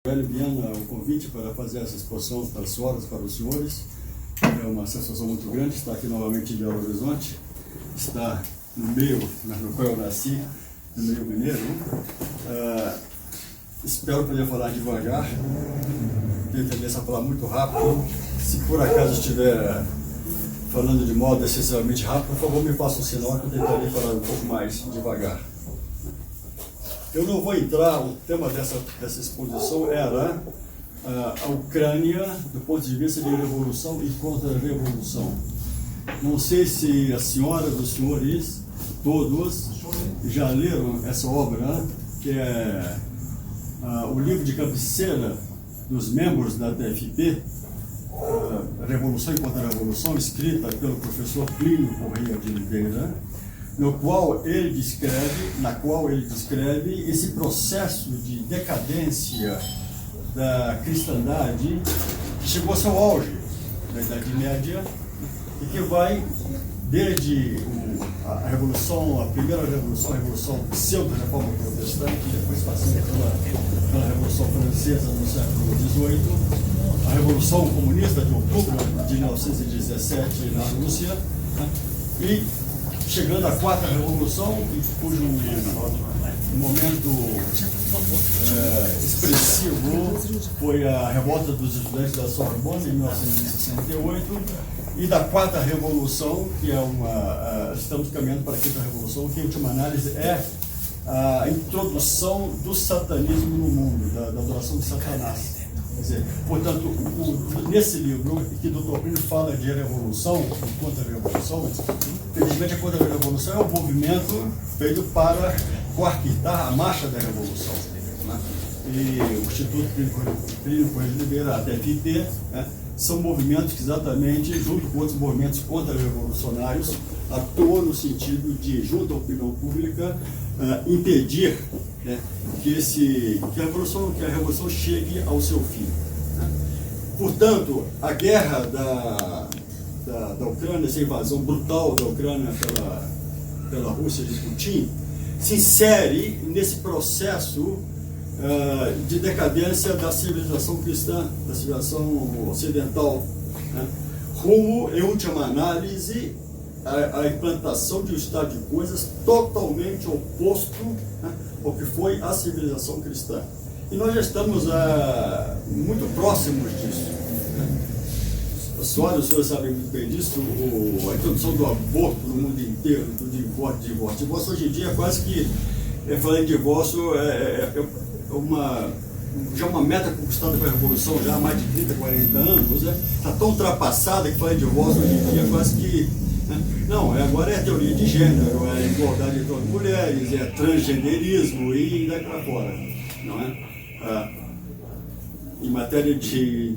Enviando o convite para fazer essa exposição para as senhoras, para os senhores. É uma sensação muito grande estar aqui novamente em Belo Horizonte, estar no meio no qual eu nasci, no meio mineiro. Espero poder falar devagar, tenho tendência a falar muito rápido. Se por acaso estiver falando de modo excessivamente rápido, por favor me faça um sinal que eu tentarei falar um pouco mais devagar. Eu não vou entrar, o tema dessa exposição era a Ucrânia do ponto de vista de revolução e contra-revolução. Não sei se as senhoras, os senhores, todos já leram essa obra, que é o livro de cabeceira dos membros da TFP, Revolução e Contra-Revolução, escrita pelo professor Plínio Correia de Oliveira, na qual ele descreve esse processo de decadência da cristandade que chegou ao seu auge na Idade Média e que vai desde a primeira revolução, a revolução pseudo-reforma protestante, depois passando pela Revolução Francesa no século XVIII, a Revolução Comunista de outubro de 1917 na Rússia, e chegando à quarta revolução, cujo momento expressivo foi a revolta dos estudantes da Sorbonne em 1968, e da quarta revolução, que é estamos caminhando para a quinta revolução, que em última análise é a introdução do satanismo no mundo, da adoração de Satanás. Quer dizer, portanto, nesse livro, que o Dr. Plínio fala de revolução e contra-revolução, felizmente a contra-revolução é um movimento feito para coartar a marcha da revolução. Né? E o Instituto Plínio Correia de Oliveira, a TFP, são movimentos que exatamente, junto com outros movimentos contra-revolucionários, atuam no sentido de, junto à opinião pública, impedir que a revolução chegue ao seu fim. Né? Portanto, a guerra da Ucrânia, essa invasão brutal da Ucrânia pela Rússia de Putin, se insere nesse processo de decadência da civilização cristã, da civilização ocidental, né? Rumo, em última análise, a implantação de um estado de coisas totalmente oposto, né, ao que foi a civilização cristã. E nós já estamos muito próximos disso. As senhoras e os senhores sabem muito bem disso, a introdução do aborto no mundo inteiro, do divórcio. Divórcio hoje em dia é quase que, falando em divórcio, já uma meta conquistada pela Revolução já há mais de 30, 40 anos, está tão ultrapassada que falar em divórcio hoje em dia é quase que... Não, agora é teoria de gênero, é igualdade entre as mulheres, é transgenerismo e daí para fora, não é? Em matéria de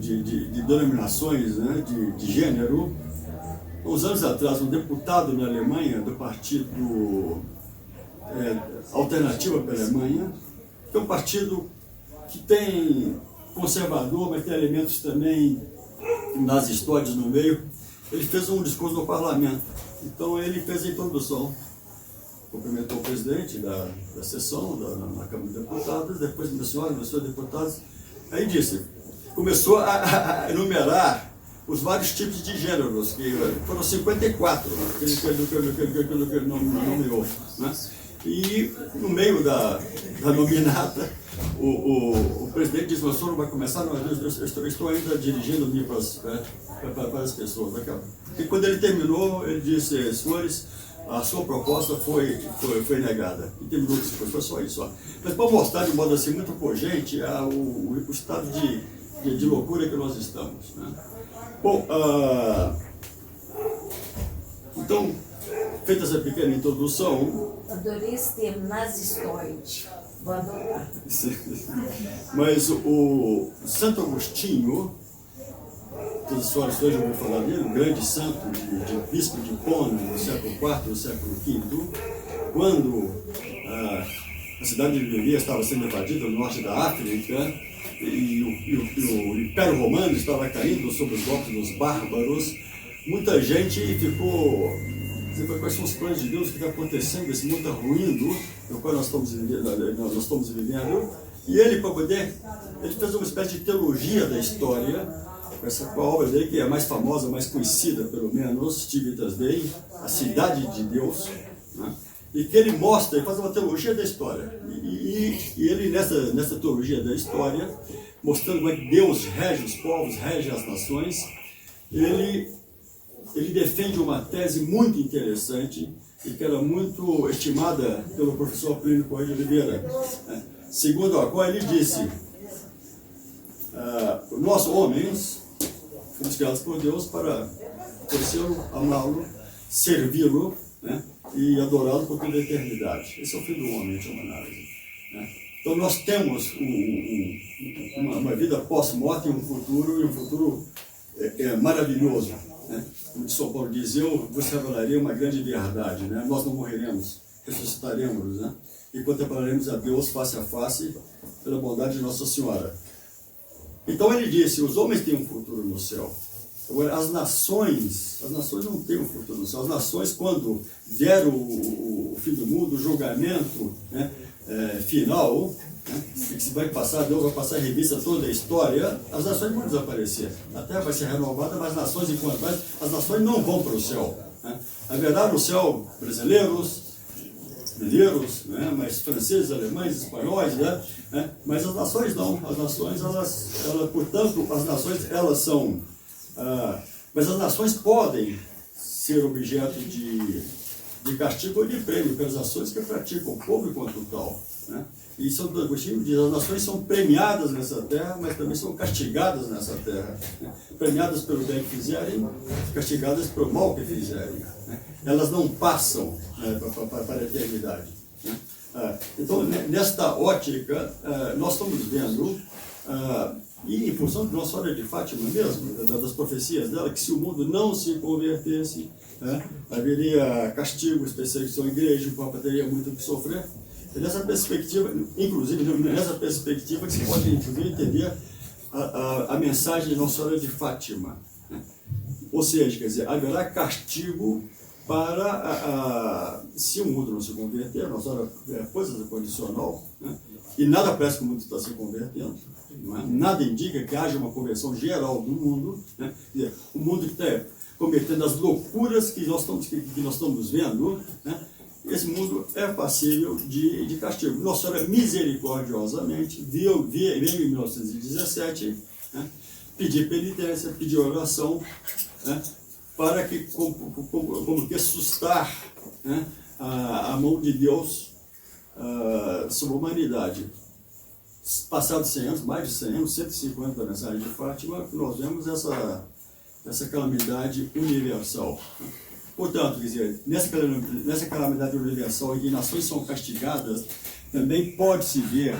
denominações, né, de gênero, uns anos atrás, um deputado na Alemanha, do partido Alternativa para a Alemanha, que é um partido que tem conservador, mas tem elementos também nazistas no meio. Ele fez um discurso no parlamento. Então ele fez a introdução, cumprimentou o presidente da sessão, na Câmara de Deputados, depois minhas senhoras, meus senhores deputados, aí disse, começou a enumerar os vários tipos de gêneros, que foram 54, que ele nomeou. Né? E no meio da nominata, o presidente disse, o senhor não vai começar? Não, eu estou ainda dirigindo-me para as pessoas. E quando ele terminou, ele disse, senhores, a sua proposta foi negada. E terminou o discurso, foi só isso. Mas para mostrar de modo assim muito cogente o estado de loucura que nós estamos. Né? Bom, então, feita essa pequena introdução... Adorei esse termo, nazistoide. Vou adorar. Mas o Santo Agostinho, todas as senhoras hoje ouviram falar dele, um grande santo de bispo de Hipona, no século IV, no século V, quando a cidade de Livia estava sendo invadida no norte da África e o Império Romano estava caindo sob os golpes dos bárbaros, muita gente ficou... Quais são os planos de Deus, o que está acontecendo, esse mundo está ruindo, no qual nós estamos vivendo, E ele, para poder, ele fez uma espécie de teologia da história, essa com a obra dele, que é a mais famosa, mais conhecida, pelo menos, Civitas Dei, a Cidade de Deus, né? E que ele mostra, ele faz uma teologia da história. E ele, nessa teologia da história, mostrando como é que Deus rege os povos, rege as nações, ele defende uma tese muito interessante e que era muito estimada pelo professor Plínio Correia de Oliveira, né? Segundo a qual ele disse, nós homens fomos criados por Deus para conhecê-lo, amá-lo, servi-lo, né? E adorá-lo por toda a eternidade. Esse é o fim do homem, em última análise, né? Então nós temos uma vida pós-morte e um futuro maravilhoso, né? Como São Paulo diz, eu vos revelaria uma grande verdade, né? Nós não morreremos, ressuscitaremos, né? E contemplaremos a Deus face a face pela bondade de Nossa Senhora. Então ele disse, os homens têm um futuro no céu. Agora, as nações não têm um futuro no céu. As nações, quando vier o fim do mundo, o julgamento, né, final, né, que se vai passar, Deus vai passar em revista toda a história, as nações vão desaparecer. A terra vai ser renovada, mas as nações, enquanto tais, as nações não vão para o céu, né? Haverá no céu brasileiros, né, mas franceses, alemães, espanhóis, né? Mas as nações não. As nações, portanto, as nações, elas são... mas as nações podem ser objeto de castigo ou de prêmio pelas ações que praticam o povo enquanto tal, né? E São Agostinho diz, as nações são premiadas nessa terra, mas também são castigadas nessa terra, né? Premiadas pelo bem que fizerem, castigadas pelo mal que fizerem, né? Elas não passam, né, para a eternidade, né? Então, nesta ótica, nós estamos vendo, e em função de Nossa Senhora de Fátima mesmo, das profecias dela, que se o mundo não se convertesse, né, haveria castigos, perseguição à igreja, o Papa teria muito o que sofrer. E nessa perspectiva, inclusive, nessa perspectiva que se pode inclusive entender a mensagem de Nossa Senhora de Fátima, né? Ou seja, quer dizer, haverá castigo para se o mundo não se converter. Nossa Senhora é coisa condicional, né? E nada parece que o mundo está se convertendo, não é? Nada indica que haja uma conversão geral do mundo, né? Quer dizer, o mundo que está cometendo as loucuras que nós estamos vendo, né? Esse mundo é passível de castigo. Nossa Senhora misericordiosamente veio em 1917, né, pedir penitência, pedir oração, né, para que, como que sustar, né, a mão de Deus sobre a humanidade. Passados 100 anos, mais de 100 anos, 150 da mensagem de Fátima, nós vemos essa calamidade universal. Portanto, quer dizer, nessa calamidade universal em que nações são castigadas, também pode-se ver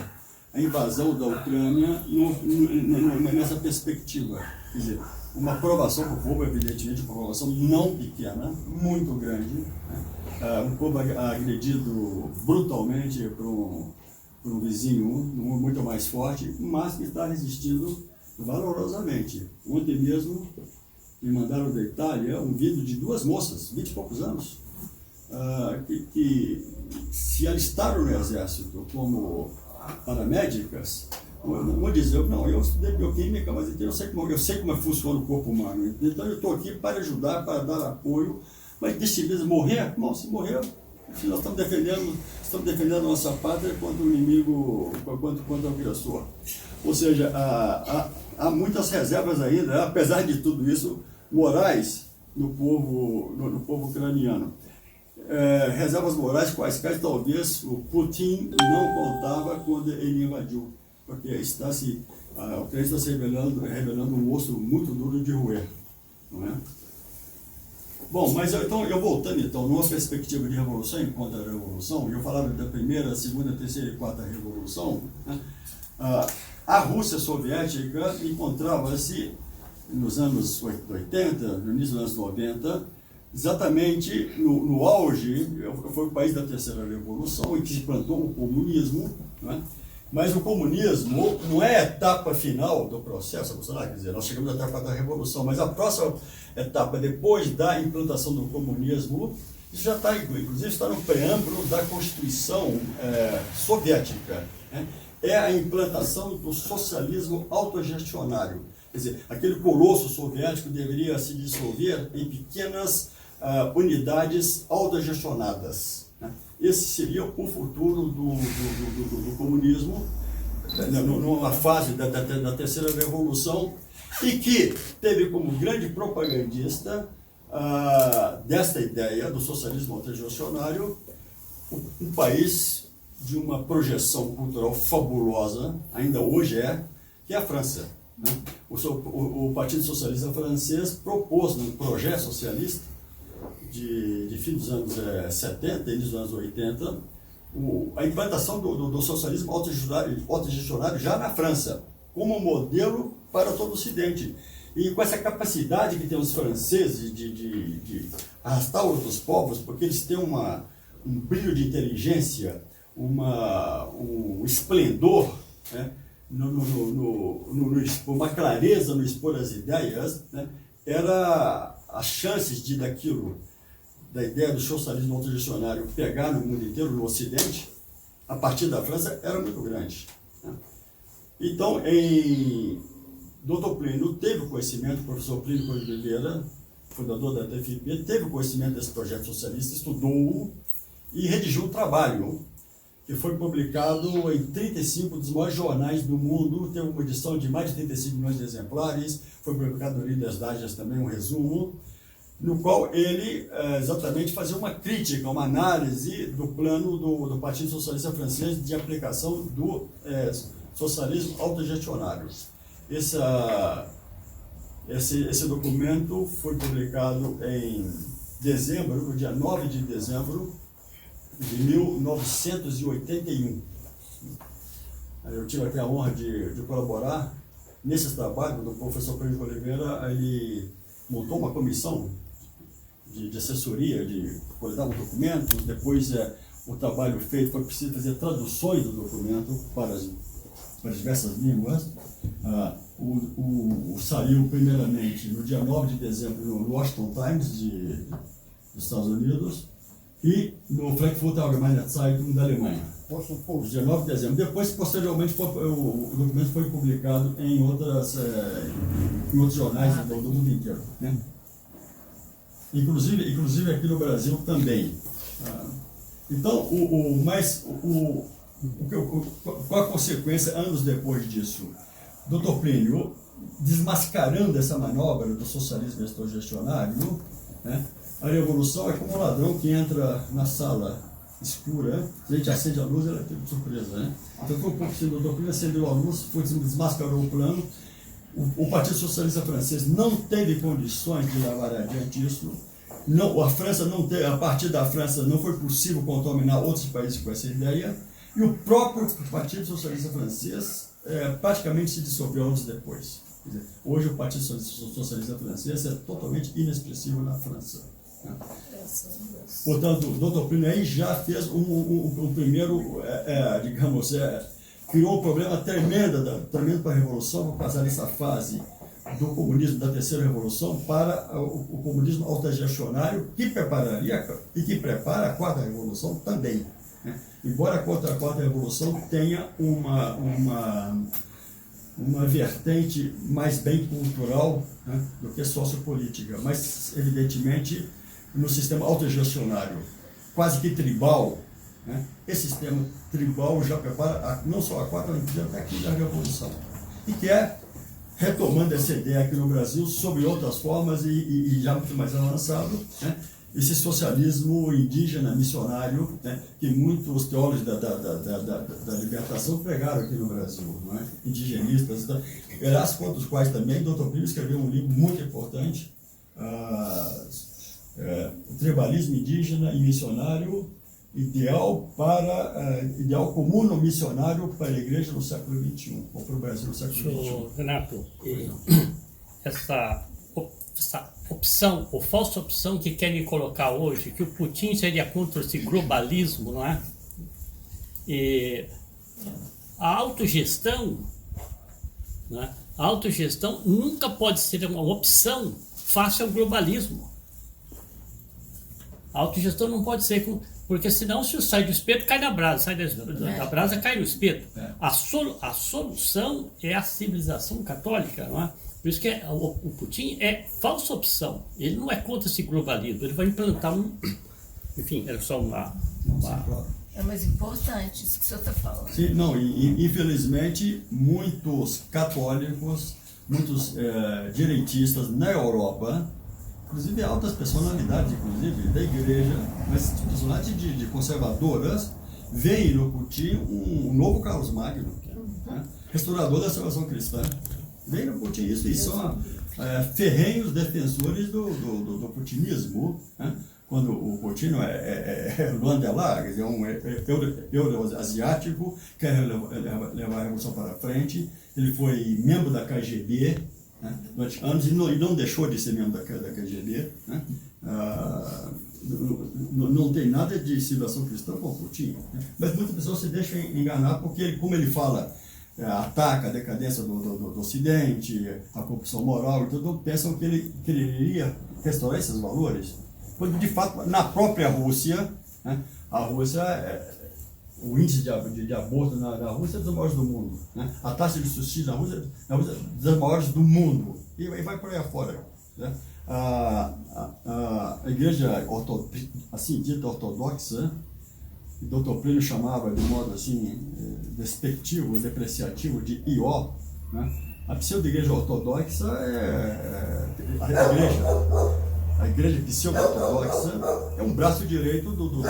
a invasão da Ucrânia nessa perspectiva. Quer dizer, uma provação para o povo, evidentemente, uma provação não pequena, muito grande, né? Um povo agredido brutalmente por um vizinho muito mais forte, mas que está resistindo valorosamente. Ontem mesmo me mandaram da Itália um vídeo de duas moças, 20 e poucos anos, que se alistaram no exército como paramédicas. Vou dizer, não, eu estudei bioquímica, mas eu sei como funciona o corpo humano. Então eu estou aqui para ajudar, para dar apoio, mas deste vez morrer? Não, se morrer, nós estamos defendendo a nossa pátria contra o inimigo, contra o agressor. Ou seja, há muitas reservas ainda, apesar de tudo isso, morais no povo ucraniano. Reservas morais quaisquer talvez o Putin não contava quando ele invadiu, porque a Ucrânia está se revelando um osso muito duro de roer, não é? Bom, mas eu voltando então, numa perspectiva de revolução e contra-revolução, eu falava da primeira, segunda, terceira e quarta revolução, né? A Rússia soviética encontrava-se nos anos 80, no início dos anos 90, exatamente no auge. Foi o país da terceira revolução, em que se plantou o comunismo, né? Mas o comunismo não é a etapa final do processo, quer dizer, nós chegamos até a quarta revolução, mas a próxima etapa, depois da implantação do comunismo, isso já está, inclusive, está no preâmbulo da Constituição soviética, né? é a implantação do socialismo autogestionário. Quer dizer, aquele colosso soviético deveria se dissolver em pequenas unidades autogestionadas, né? Esse seria o futuro do comunismo, numa fase da terceira revolução, e que teve como grande propagandista desta ideia do socialismo autogestionário um país de uma projeção cultural fabulosa, ainda hoje que é a França, né? O Partido Socialista Francês propôs num projeto socialista de fim dos anos 70, início dos anos 80, a implantação do socialismo autogestionário já na França, como modelo para todo o Ocidente. E com essa capacidade que tem os franceses de arrastar outros povos, porque eles têm um brilho de inteligência, um esplendor, né? Uma clareza no expor as ideias, né? Era as chances da ideia do socialismo autogestionário pegar no mundo inteiro, no Ocidente, a partir da França, era muito grande, né? Então, Dr. Plínio teve conhecimento, o professor Plínio Coelho de Oliveira, fundador da TFP, teve conhecimento desse projeto socialista, estudou-o e redigiu um trabalho que foi publicado em 35 dos maiores jornais do mundo, teve uma edição de mais de 35 milhões de exemplares, foi publicado no Reader's Digest também, um resumo, no qual ele exatamente fazia uma crítica, uma análise do plano do Partido Socialista Francês de aplicação do socialismo autogestionário. Esse documento foi publicado em dezembro, no dia 9 de dezembro de 1981. Eu tive aqui a honra de colaborar nesse trabalho do professor Plínio Oliveira. Ele montou uma comissão de assessoria, de coletar os documentos. Depois, o trabalho feito foi preciso fazer traduções do documento para as diversas línguas. Saiu primeiramente no dia 9 de dezembro no Washington Times dos Estados Unidos e no Frankfurter Allgemeine Zeitung da Alemanha, no dia 9 de dezembro. Depois, posteriormente, o documento foi publicado em outros jornais do mundo inteiro, né? Inclusive aqui no Brasil também. Então, qual a consequência anos depois disso? Dr. Plínio, desmascarando essa manobra do socialismo autogestionário, né? A revolução é como um ladrão que entra na sala escura, a gente acende a luz, ela é de surpresa, né? Então foi um pouco assim, o Dr. Plínio acendeu a luz, desmascarou o plano. O Partido Socialista Francês não teve condições de levar adiante isso. A França não teve, a partir da França não foi possível contaminar outros países com essa ideia. E o próprio Partido Socialista Francês praticamente se dissolveu anos depois. Quer dizer, hoje o Partido Socialista Francês é totalmente inexpressivo na França, né? Portanto, o Dr. Plínio aí já fez um primeiro, criou um problema tremendo para a Revolução, por passar dessa fase do comunismo da terceira revolução para o comunismo autogestionário, que prepararia e que prepara a quarta revolução também, né? Embora a quarta revolução tenha uma vertente mais bem cultural, né, do que sociopolítica, mas evidentemente no sistema autogestionário, quase que tribal, né, esse sistema tribal já prepara não só a quarta, mas até a quinta revolução, e que retomando essa ideia aqui no Brasil, sob outras formas e já muito mais avançado, né, esse socialismo indígena missionário, né, que muitos teólogos da libertação pregaram aqui no Brasil, não é? Indigenistas, as contra os quais também Dr. Plínio escreveu um livro muito importante, Tribalismo Indígena e Missionário, ideal comum missionário para a igreja no século XXI, ou para o Brasil no século XXI. Renato, essa opção, ou falsa opção que querem colocar hoje, que o Putin seria contra esse globalismo, não é? E a autogestão, né? A autogestão nunca pode ser uma opção face ao globalismo. A autogestão não pode ser porque senão se sai do espeto, cai na brasa, sai da brasa, cai no espeto. A solução é a civilização católica, não é? Por isso que o Putin é falsa opção. Ele não é contra esse globalismo, ele vai implantar enfim, era só uma... É mais importante isso que o senhor está falando. Sim, não, e infelizmente muitos católicos, muitos direitistas na Europa, inclusive altas personalidades, inclusive da igreja, mas personalidades de conservadoras, veem no Putin um novo Carlos Magno, né? Restaurador da salvação cristã. Veem no Putin isso e são ferrenhos defensores do putinismo, né? Quando o Putin é Luan Delar, é um euro-asiático, quer levar a revolução para frente. Ele foi membro da KGB, né, durante anos, e não deixou de ser membro da KGB. Né? Não tem nada de civilização cristã com o Putin. Né? Mas muitas pessoas se deixam enganar porque, como ele fala, ataca a decadência do Ocidente, a corrupção moral e tudo, pensam que ele iria restaurar esses valores. Quando, de fato, na própria Rússia, né, a Rússia, o índice de aborto na Rússia é dos maiores do mundo. Né? A taxa de suicídio na Rússia é das maiores do mundo. E vai por aí afora. Né? A igreja assim, dita ortodoxa, que Dr. Plínio chamava de modo assim, despectivo, depreciativo de IO, né? A pseudo-igreja ortodoxa a igreja pseudo-ortodoxa é um braço direito do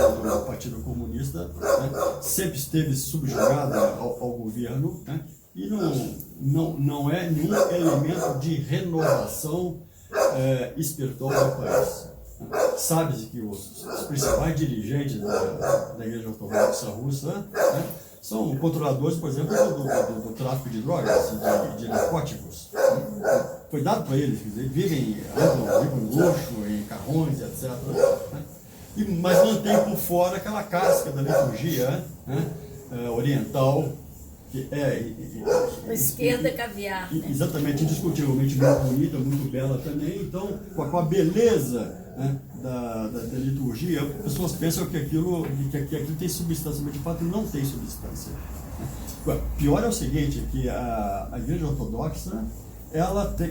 Partido Comunista, né? Sempre esteve subjugada ao governo, né? E não é nenhum elemento de renovação espiritual do país. Sabe-se que os principais dirigentes da igreja ortodoxa russa, né, são controladores, por exemplo, do tráfico de drogas, de narcóticos. Foi dado para eles, vivem em luxo, em carrões, etc. Né? Mas mantém por fora aquela casca da liturgia, né, oriental, que esquerda caviar. Né? Exatamente, indiscutivelmente muito bonita, muito bela também. Então, com a beleza, né, da liturgia, as pessoas pensam que aquilo tem substância, mas de fato não tem substância. Pior é o seguinte, que a igreja ortodoxa,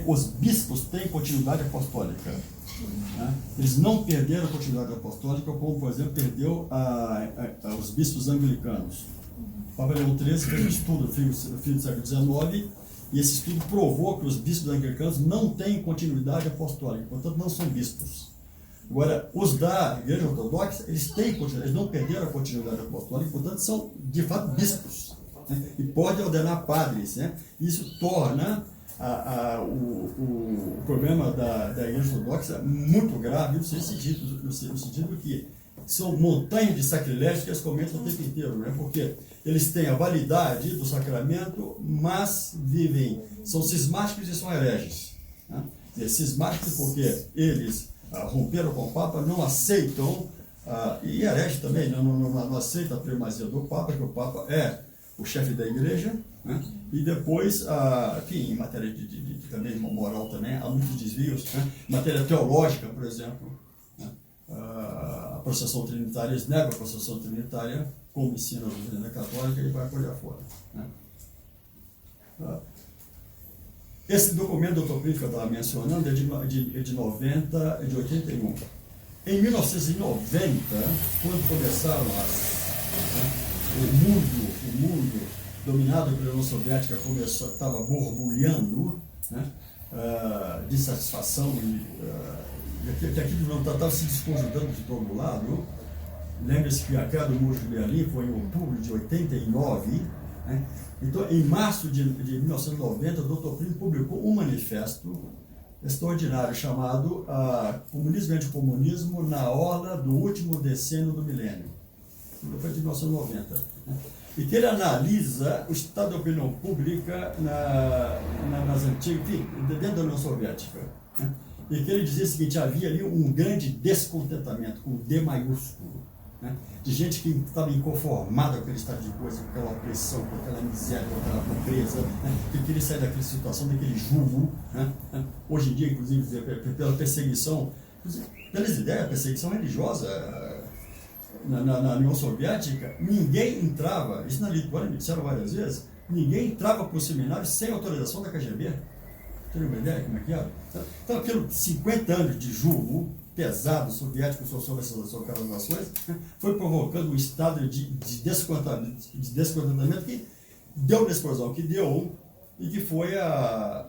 os bispos têm continuidade apostólica. Né? Eles não perderam a continuidade apostólica, como, por exemplo, perdeu os bispos anglicanos. O Papa Leão XIII fez um estudo no fim do século XIX, e esse estudo provou que os bispos anglicanos não têm continuidade apostólica, portanto não são bispos. Agora, os da igreja ortodoxa, eles têm continuidade, eles não perderam a continuidade apostólica, portanto são de fato bispos, né? E podem ordenar padres, né? Isso torna o problema da igreja ortodoxa muito grave, no sentido que são montanhas de sacrilégios que eles comentam o tempo inteiro, né? Porque eles têm a validade do sacramento, mas são cismáticos e são hereges. Né? Cismáticos porque eles romperam com o Papa, não aceitam, e hereges também, não aceitam a primazia do Papa, que o Papa é o chefe da igreja, né? E depois, enfim, em matéria de também moral também, há muitos desvios, né? Em matéria teológica, por exemplo, né? A processão trinitária, eles negam a processão trinitária, como ensina a doutrina católica, e vai por aí afora. Né? Esse documento do Dr. Plínio que eu estava mencionando é de 81. Em 1990, quando começaram o mundo dominado pela União Soviética estava borbulhando, né, de satisfação, que aquilo não estava se desconjuntando de todo lado. Lembre-se que a queda do Muro de Berlim foi em outubro de 89. Né? Então, em março de 1990, o Dr. Plínio publicou um manifesto extraordinário chamado Comunismo e Anticomunismo na Orla do Último Decênio do Milênio. Foi de 1990. Né? E que ele analisa o estado da opinião pública nas antigas, enfim, dentro da União Soviética. Né? E que ele dizia o seguinte: havia ali um grande descontentamento, com D maiúsculo, né? De gente que estava inconformada com aquele estado de coisa, com aquela opressão, com aquela miséria, com aquela pobreza, né? Que queria sair daquela situação, daquele jugo, né? Hoje em dia, inclusive, pela perseguição Pelas ideias, a perseguição religiosa na União Soviética, ninguém entrava, isso na Lituânia me disseram várias vezes, ninguém entrava para o seminário sem autorização da KGB. Tem uma ideia como é que era? Então, aquilo 50 anos de julgo pesado soviético sobre essas nações, foi provocando um estado de descontentamento que deu na explosão que deu e que foi a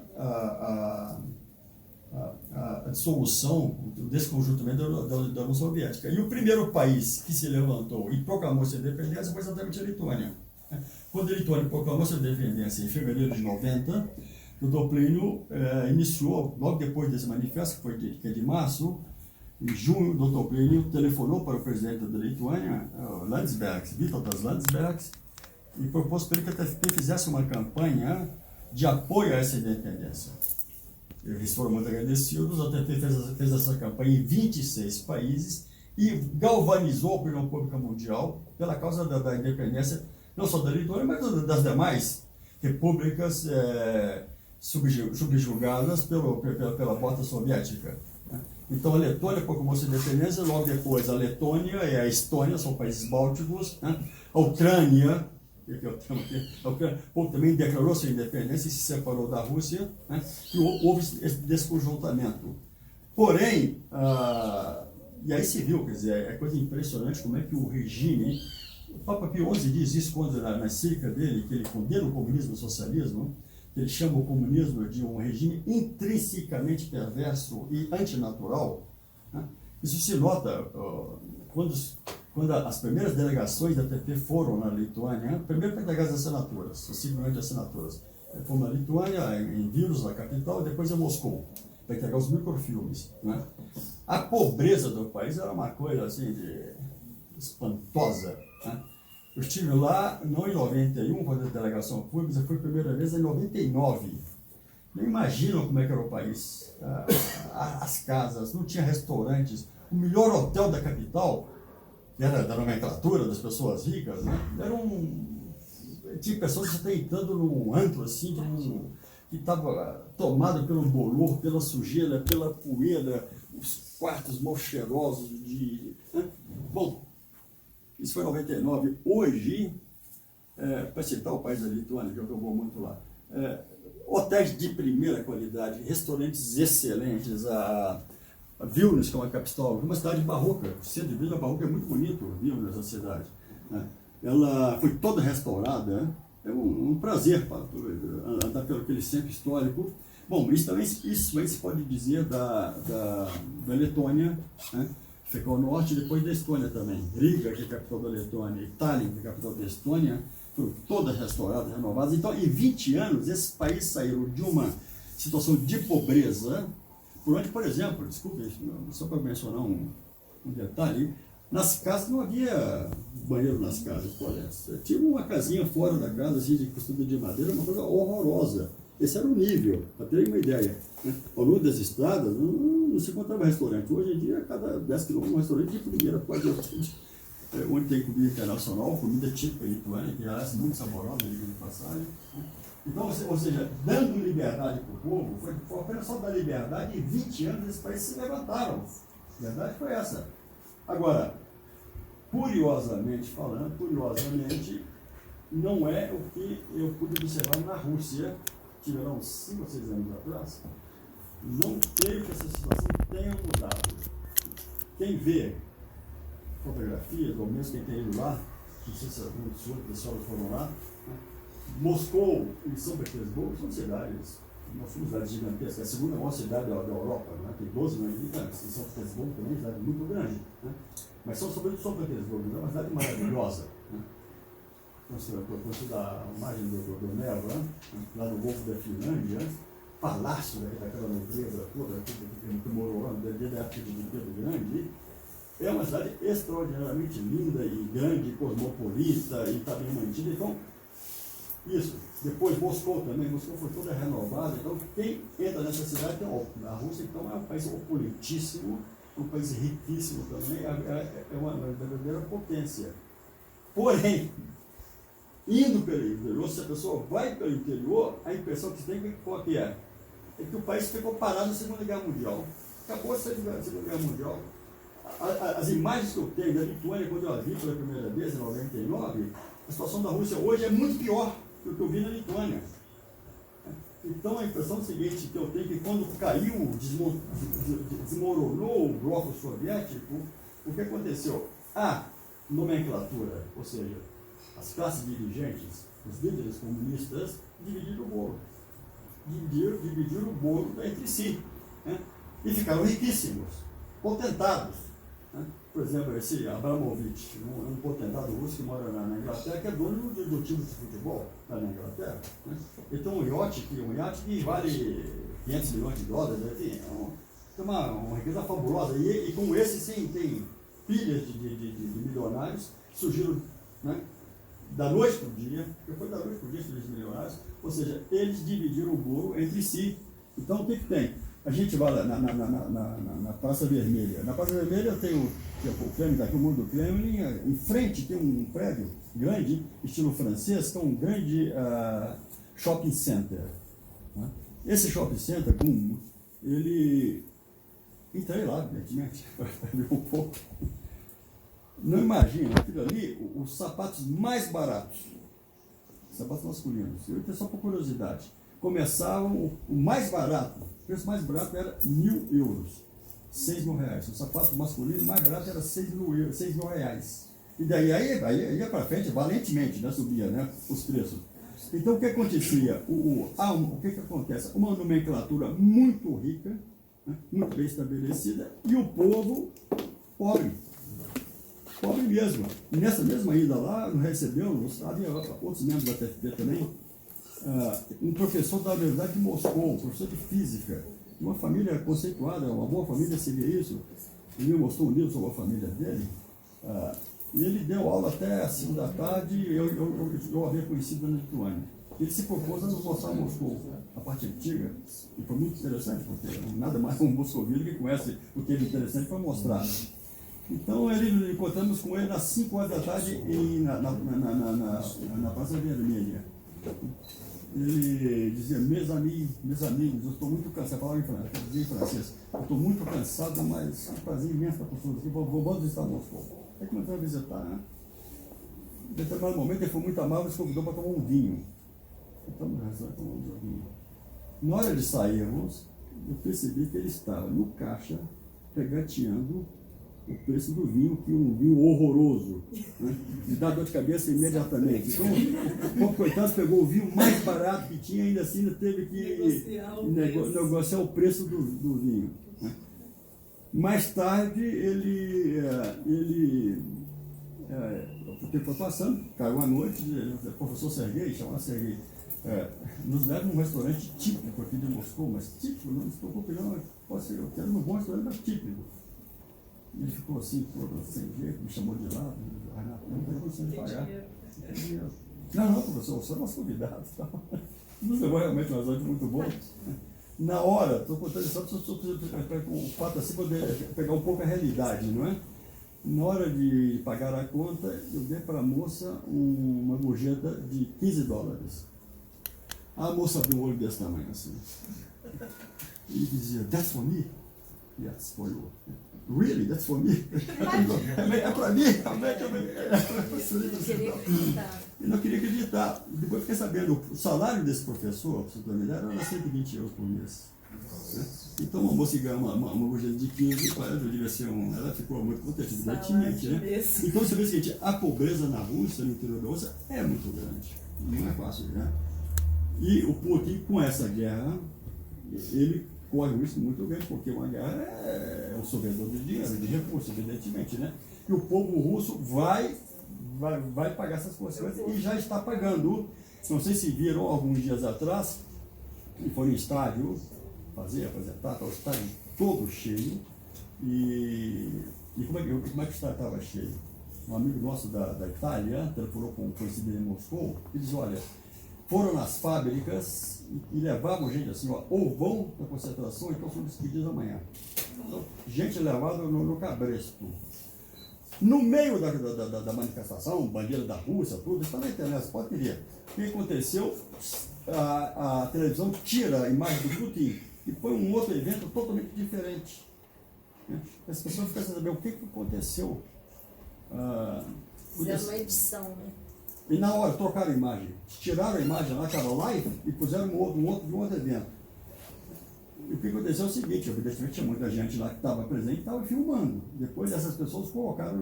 dissolução, o desconjuntamento da União Soviética. E o primeiro país que se levantou e proclamou sua independência foi exatamente a Lituânia. Quando a Lituânia proclamou sua independência em fevereiro de 90, o Dr. Plínio iniciou, logo depois desse manifesto, que é de março, em junho, o Dr. Plínio telefonou para o presidente da Lituânia, Landsbergis, Vytautas Landsbergis, e propôs para ele que a TFP fizesse uma campanha de apoio a essa independência. Eles foram muito agradecidos, a TFP fez essa campanha em 26 países e galvanizou a opinião pública mundial pela causa da independência, não só da Lituânia, mas das demais repúblicas subjugadas pela bota soviética. Então a Letônia proclamou sua independência, logo depois a Letônia e a Estônia, são países bálticos, a Ucrânia, também declarou sua independência e se separou da Rússia, e houve esse desconjuntamento. Porém, e aí se viu, quer dizer, é coisa impressionante como é que o regime, o Papa Pio XI diz isso quando na encíclica dele, que ele condena o comunismo e o socialismo, que ele chama o comunismo de um regime intrinsecamente perverso e antinatural. Isso se nota quando as primeiras delegações da TP foram na Lituânia, primeiro para entregar as assinaturas, os 5 milhões de assinaturas. Fomos na Lituânia, em Vilnius, na capital, e depois em Moscou, para entregar os microfilmes. A pobreza do país era uma coisa assim, espantosa. Eu estive lá, não em 91, quando a delegação foi, mas foi a primeira vez em 99. Não imaginam como é que era o país. As casas, não tinha restaurantes. O melhor hotel da capital, que era da nomenclatura das pessoas ricas, tinha pessoas que estavam entrando num antro assim, que estava tomado pelo bolor, pela sujeira, pela poeira, os quartos mal cheirosos Bom, isso foi em 99. Hoje, para citar o país da Lituânia, que eu vou muito lá, hotéis de primeira qualidade, restaurantes excelentes, a Vilnius, que é uma capital, uma cidade barroca, o centro de Vilnius barroca é muito bonito, Vilnius, a cidade. Ela foi toda restaurada, é um prazer andar pelo aquele centro histórico. Bom, isso aí se pode dizer da Letônia, fica ao norte, depois da Estônia também. Riga, que é a capital da Letônia, e Tallinn, que é a capital da Estônia, foram todas restauradas, renovadas. Então, em 20 anos, esses países saíram de uma situação de pobreza, por onde, por exemplo, desculpe, só para mencionar um detalhe, nas casas não havia banheiro nas casas, tinha uma casinha fora da casa, assim, de costura de madeira, uma coisa horrorosa. Esse era o nível, para terem uma ideia. Ao longo das estradas, não se encontrava restaurante. Hoje em dia, a cada 10 quilômetros, um restaurante de primeira qualidade, onde tem comida internacional, comida típica lituânica, que é muito saborosa, de passagem. Então, ou seja, dando liberdade para o povo, foi apenas só dar liberdade, e em 20 anos esses países se levantaram. A verdade foi essa. Agora, curiosamente falando, não é o que eu pude observar na Rússia, tiveram 5 ou 6 anos atrás. Não creio que essa situação tenha mudado. Quem vê fotografias, ou mesmo quem tem ido lá, não sei se alguns outros pessoal foram lá, Moscou e São Petersburgo são cidades, nós somos cidades gigantescas, a segunda maior cidade da Europa, tem 12 milhões de habitantes, e São Petersburgo também é uma cidade muito grande, mas sobretudo São Petersburgo, é uma cidade maravilhosa. Quando da imagem do Neva, lá no Golfo da Finlândia, palácio daquela nobreza toda, que morou lá desde a época de Pedro Grande, é uma cidade extraordinariamente linda e grande, cosmopolita e está bem mantida. Então, isso. Depois Moscou também, Moscou foi toda renovada. Então, quem entra nessa cidade, a Rússia então é um país opulentíssimo, um país riquíssimo também, é uma verdadeira potência. Porém, indo pelo interior, se a pessoa vai pelo interior, a impressão que se tem qual que é? É que o país ficou parado na Segunda Guerra Mundial. Acabou a Segunda Guerra Mundial. As imagens que eu tenho da Lituânia, quando eu a vi pela primeira vez, em 99, a situação da Rússia hoje é muito pior do que eu vi na Lituânia. Então a impressão seguinte que eu tenho é que quando caiu, desmoronou o bloco soviético, o que aconteceu? A nomenclatura, ou seja, as classes dirigentes, os líderes comunistas, dividiram o bolo. Dividiram o bolo entre si. Né? E ficaram riquíssimos, potentados. Né? Por exemplo, esse Abramovich, um potentado russo que mora na Inglaterra, que é dono do time de futebol lá na Inglaterra. Né? Ele tem um iate que vale 500 milhões de dólares, enfim, tem uma riqueza fabulosa. E com esse, sim, tem pilhas de milionários que surgiram, né, da noite para o dia, porque foi da noite para o dia esses milionários, ou seja, eles dividiram o bolo entre si. Então, o que tem? A gente vai lá na Praça Vermelha. Na Praça Vermelha tem o Kremlin, daqui o mundo do Kremlin. Em frente tem um prédio grande, estilo francês, que é um grande shopping center. Né? Esse shopping center, ele... Entrei lá, evidentemente, para ver um pouco. Não imagina, aquilo ali, os sapatos mais baratos, sapatos masculinos, eu tenho só por curiosidade, começavam, o mais barato, o preço mais barato era 1.000 euros, 6 mil reais. O sapato masculino mais barato era 6 mil reais. E daí aí ia para frente, valentemente, né, subia, né, os preços. Então o que acontecia? O que acontece? Uma nomenclatura muito rica, né, muito bem estabelecida, e o povo pobre mesmo. E nessa mesma ida lá, recebeu, havia outros membros da TFP também, um professor da Universidade de Moscou, um professor de física, uma família conceituada, uma boa família seria isso. Ele me mostrou um livro sobre a família dele, e ele deu aula até às 5 da tarde, e eu havia conhecido na Lituânia. Ele se propôs a nos mostrar Moscou, a parte antiga, e foi muito interessante, porque nada mais um moscovito que conhece o que é interessante para mostrar. Então, encontramos com ele às 5 horas da tarde na Praça Vermelha. Ele dizia, meus amigos, eu estou muito cansado, falava em francês, eu estou muito cansado, mas é um prazer imenso para pessoas aqui, vamos visitar Moscou. Aí começamos a visitar, né? Em determinado momento ele foi muito amável e nos convidou para tomar um vinho. Então, nós tomamos um vinho. Na hora de sairmos, eu percebi que ele estava no caixa, regateando o preço do vinho, que é um vinho horroroso, né? Me dá dor de cabeça imediatamente. Então, o povo coitado pegou o vinho mais barato que tinha, ainda assim teve que negociar o preço do vinho. Né? Mais tarde, o tempo foi passando, caiu a noite, o professor Serguei, chamava Serguei, nos leva a um restaurante típico aqui de Moscou, mas típico, não se preocupe não, pode ser, eu quero um bom restaurante, mas típico. Ele ficou assim, todo sem jeito, me chamou de lado, Renato, não tem condição de pagar. Não, professor, você é nosso convidado. Nos levou realmente um restaurante muito bom. Na hora, estou contando só para o fato assim, poder pegar um pouco a realidade, não é? Na hora de pagar a conta, eu dei para a moça uma gorjeta de $15. A moça abriu um olho desse tamanho assim. E dizia, that's for me? Yes, for you. Really? That's for me? É para mim? Eu não queria acreditar. Depois fiquei sabendo, o salário desse professor, para você ter uma ideia, era 120 euros por mês. Né? Então, uma moça que ganha uma gorjeta de 15, devia ser ela ficou muito contente, evidentemente. Né? Então, você vê o seguinte, a pobreza na Rússia, no interior da Rússia, é muito grande. Não é fácil, né? E o Putin, com essa guerra, ele corre um risco muito grande, porque uma guerra é o sovedor de dinheiro, de recursos, evidentemente, né? E o povo russo vai pagar essas consequências e já está pagando. Não sei se viram alguns dias atrás, e foi no estádio, apresentar, o estádio todo cheio, e como é que o estádio estava cheio? Um amigo nosso da Itália, telefonou com um conhecido em Moscou, e disse, olha, foram nas fábricas e levavam gente assim, ó, ou vão para concentração, então são despedidos amanhã. Então, gente levada no cabresto. No meio da manifestação, bandeira da Rússia, tudo, está na internet, pode ver. O que aconteceu? A televisão tira a imagem do Putin e põe um outro evento totalmente diferente. né? As pessoas ficam sem saber o que aconteceu. Fizeram uma edição, né? E na hora trocaram a imagem, tiraram a imagem lá, estava live, e puseram um outro evento. E o que aconteceu é o seguinte: evidentemente tinha muita gente lá que estava presente e estava filmando. Depois essas pessoas colocaram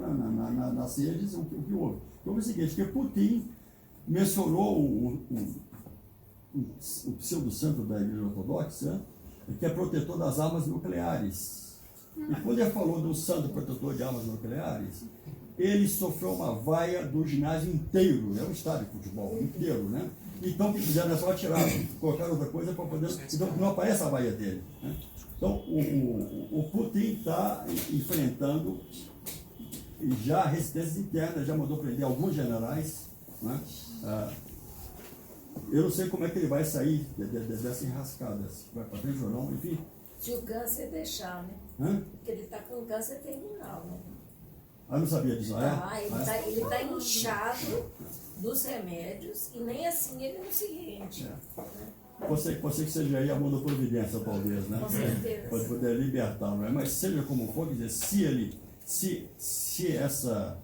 nas redes o que houve. Houve o seguinte, que Putin mencionou o pseudo-santo da Igreja Ortodoxa, que é protetor das armas nucleares. E quando ele falou do santo protetor de armas nucleares, ele sofreu uma vaia do ginásio inteiro, é um estádio de futebol inteiro, né? Então o que fizeram é só tirar, colocaram outra coisa para poder. Então não aparece a vaia dele, né? Então o Putin está enfrentando já resistências internas, já mandou prender alguns generais, né? Eu não sei como é que ele vai sair dessa enrascada, se vai para frente ou não, enfim. Se o câncer deixar, né? Porque ele está com câncer terminal, né? Ah, não sabia disso, ele está inchado dos remédios e nem assim ele não se rende. Né? Você que seja aí a mão da providência, talvez, né? Com certeza. Pode poder libertar, não é? Mas seja como for, quer dizer, se essa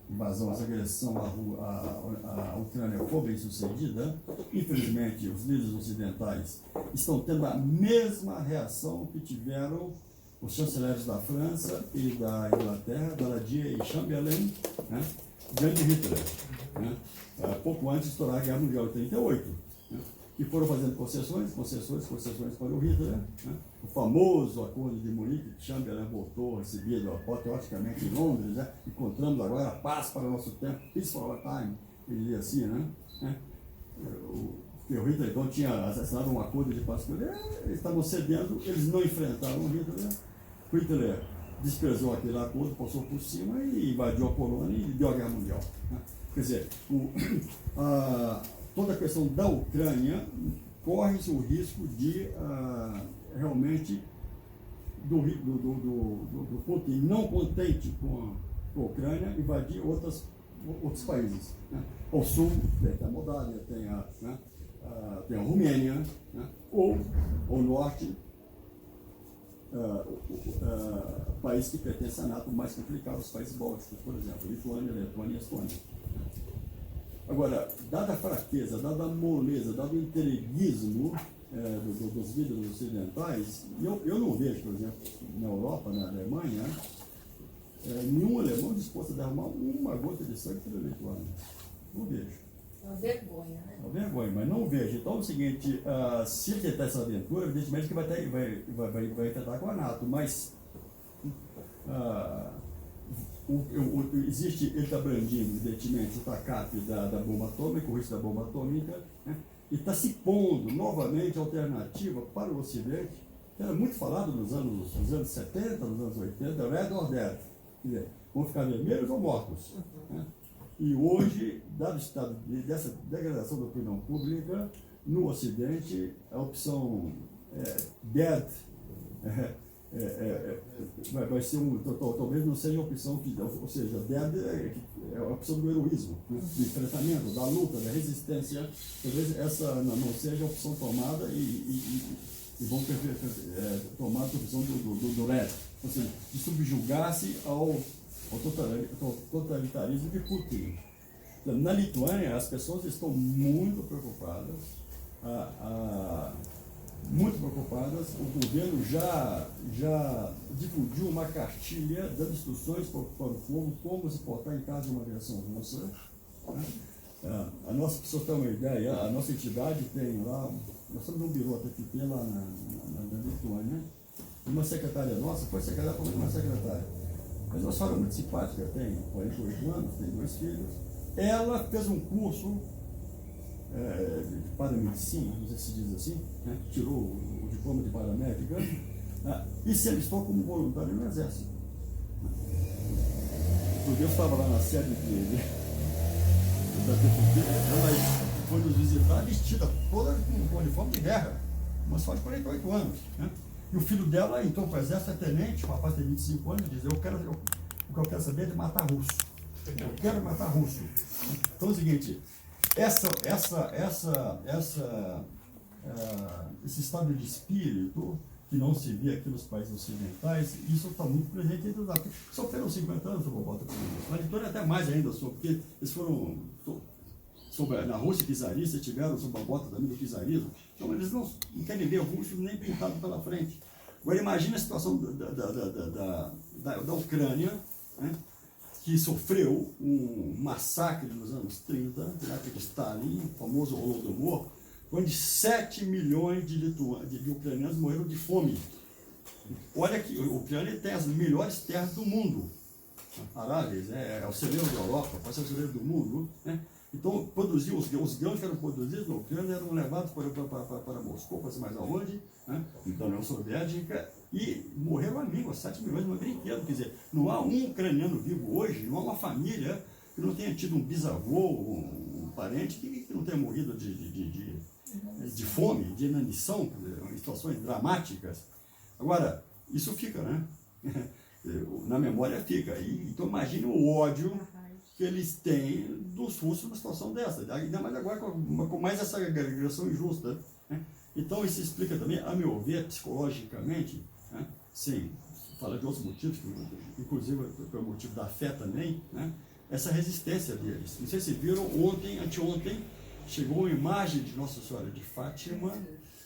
invasão, essa agressão à Ucrânia for bem sucedida, infelizmente os líderes ocidentais estão tendo a mesma reação que tiveram os chanceleres da França e da Inglaterra, Daladier e Chamberlain, né, diante de Hitler, né, pouco antes de estourar a Guerra Mundial de 1938, né, que foram fazendo concessões para o Hitler, né, o famoso Acordo de Munique, que Chamberlain voltou recebido apoteoticamente em Londres, né, encontramos agora a paz para o nosso tempo, peace for our time, ele dizia assim, né, o Hitler então tinha assinado um acordo de paz com ele, eles estavam cedendo, eles não enfrentaram o Hitler. O Hitler desprezou aquele acordo, passou por cima e invadiu a Polônia e deu a Guerra Mundial. Né? Quer dizer, toda a questão da Ucrânia corre-se o risco de realmente do Putin, não contente com a Ucrânia, invadir outros países. Né? Ao sul tem a Moldávia, tem a Romênia, né? Ou ao norte, país que pertence à NATO mais complicado, os países bálticos, por exemplo, Lituânia, Letônia e Estônia. Agora, dada a fraqueza, dada a moleza, dado o entreguismo dos líderes ocidentais, eu não vejo, por exemplo, na Europa, na Alemanha, nenhum alemão disposto a derramar uma gota de sangue pela Lituânia. Não vejo. É uma vergonha, né? É uma vergonha, mas não vejo. Então é o seguinte, se ele tentar essa aventura, evidentemente que vai tentar com a NATO, mas existe, ele está brandindo, evidentemente, o TACAP da bomba atômica, o risco da bomba atômica, né? E está se pondo novamente alternativa para o Ocidente, que era muito falado nos anos 70, nos anos 80, red or dead, quer dizer, vão ficar vermelhos ou mortos, né? E hoje, dado o estado dessa degradação da opinião pública, no Ocidente, a opção dead vai ser talvez não seja a opção, ou seja, dead é a opção do heroísmo, né? Do enfrentamento, da luta, da resistência. Talvez essa não seja a opção tomada e vão tomar a opção do red, ou seja, de subjugar-se ao totalitarismo de Putin. Na Lituânia, as pessoas estão muito preocupadas, o governo já difundiu uma cartilha dando instruções para o povo como se portar em caso de uma agressão russa. Né? A nossa, para você ter uma ideia, a nossa entidade tem lá, nós estamos num birô TPP lá na Lituânia, uma secretária nossa foi secretária para uma secretária. Mas uma senhora muito simpática, tem 48 anos, tem 2 filhos. Ela fez um curso de paramedicina, não sei se diz assim, né? Tirou o diploma de paramédica e se alistou como voluntário no Exército. Porque eu estava lá na sede da TPP, ela foi nos visitar vestida toda com uniforme de guerra, uma senhora de 48 anos. Né? E o filho dela entrou para o exército, é tenente, o rapaz tem 25 anos, e diz, o que eu quero saber é de matar russo. Eu quero matar russo. Então é o seguinte, esse estado de espírito que não se vê aqui nos países ocidentais, e isso está muito presente entre os africanos. Sofreram 50 anos sobre a revolta comunista. Na Lituânia até mais ainda, porque eles foram... na Rússia czarista, tiveram sob a bota também do czarismo. Então eles não querem ver russos nem pintado pela frente. Agora imagine a situação da Ucrânia, né, que sofreu um massacre nos anos 30, na época de Stalin, o famoso Holodomor, onde 7 milhões de ucranianos morreram de fome. Olha que a Ucrânia tem as melhores terras do mundo. Arábias, é o celeiro da Europa, pode ser o celeiro do mundo, né? Então, produziam os grãos que eram produzidos na Ucrânia eram levados para Moscou, para mais aonde, né? Então, na União Soviética, e morreram a língua, 7 milhões, não é brinquedo. Quer dizer, não há um ucraniano vivo hoje, não há uma família que não tenha tido um bisavô, um parente que não tenha morrido de fome, de inanição, em situações dramáticas. Agora, isso fica, né? Na memória fica. Então, imagine o ódio que eles têm dos russos numa situação dessa, ainda mais agora com mais essa agressão injusta, né? Então isso explica também, a meu ver, psicologicamente, né? Sim, fala de outros motivos, inclusive pelo motivo da fé também, né? Essa resistência deles. Não sei se viram, anteontem, chegou uma imagem de Nossa Senhora de Fátima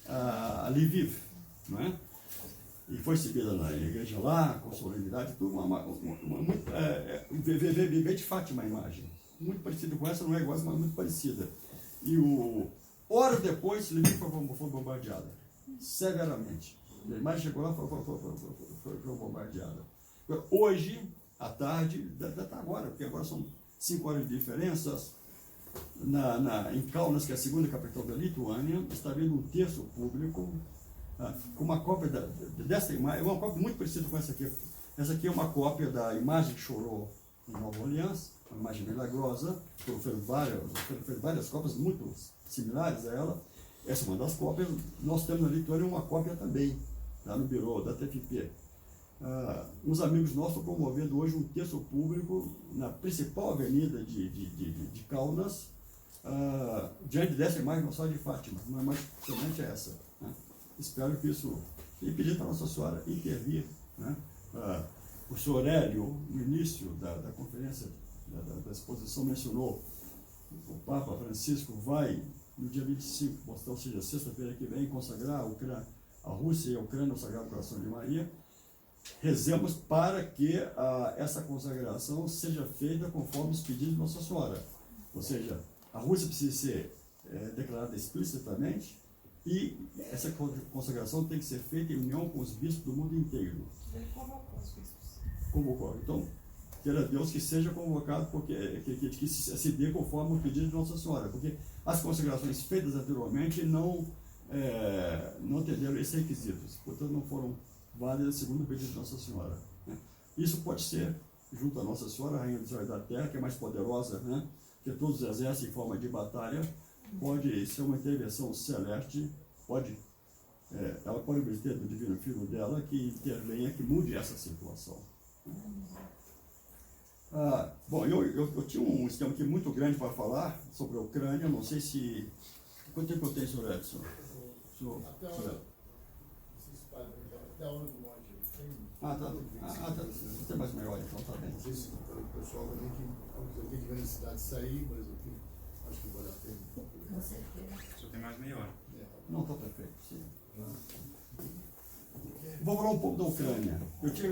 a Lviv, não é? E foi exibida na igreja lá, com solenidade, tudo, veio de Fátima a imagem. Muito parecida com essa, não é igual, mas muito parecida. E horas depois, Lviv foi bombardeada, severamente. A imagem chegou lá e foi bombardeada. Hoje, à tarde, está agora, porque agora são 5 horas de diferença, em Kaunas, que é a segunda capital da Lituânia, está havendo um terço público, com uma cópia dessa imagem, uma cópia muito parecida com essa aqui. Essa aqui é uma cópia da imagem que chorou em Nova Orleans, uma imagem milagrosa, fez várias cópias muito similares a ela. Essa é uma das cópias. Nós temos na Lituânia uma cópia também, lá no birô da TFP. Uns amigos nossos estão promovendo hoje um terço público na principal avenida de Kaunas, diante dessa imagem Nossa Senhora de Fátima. Uma imagem semelhante a essa, né? Espero que isso... E pedir para Nossa Senhora intervir, né? O senhor Hélio, no início da conferência, da exposição, mencionou o Papa Francisco vai, no dia 25, ou seja, sexta-feira que vem, consagrar a Rússia e a Ucrânia ao Sagrado Coração de Maria. Rezemos para que essa consagração seja feita conforme os pedidos de Nossa Senhora. Ou seja, a Rússia precisa ser declarada explicitamente, e essa consagração tem que ser feita em união com os bispos do mundo inteiro. Ele convocou os bispos. Convocou. Então, queira Deus que seja convocado, porque que se dê conforme o pedido de Nossa Senhora, porque as consagrações feitas anteriormente não atenderam esses requisitos, portanto não foram válidas segundo o pedido de Nossa Senhora, né? Isso pode ser, junto a Nossa Senhora, Rainha do Céu e da Terra, que é mais poderosa, né, que todos exercem em forma de batalha, pode ser uma intervenção celeste, ela pode obter do Divino Filho dela que intervenha, que mude essa situação. Bom, eu tinha um esquema aqui muito grande para falar sobre a Ucrânia, não sei se... Quanto tempo eu tenho, senhor Edson? Até a hora do monte. Tá. Você é mais maior, então tá bem. Não sei se o pessoal vai ter que ver a necessidade de sair, mas eu acho que vale a pena. Com certeza. Só tem mais meia hora. Não, está perfeito, sim. Vou falar um pouco da Ucrânia. Eu tinha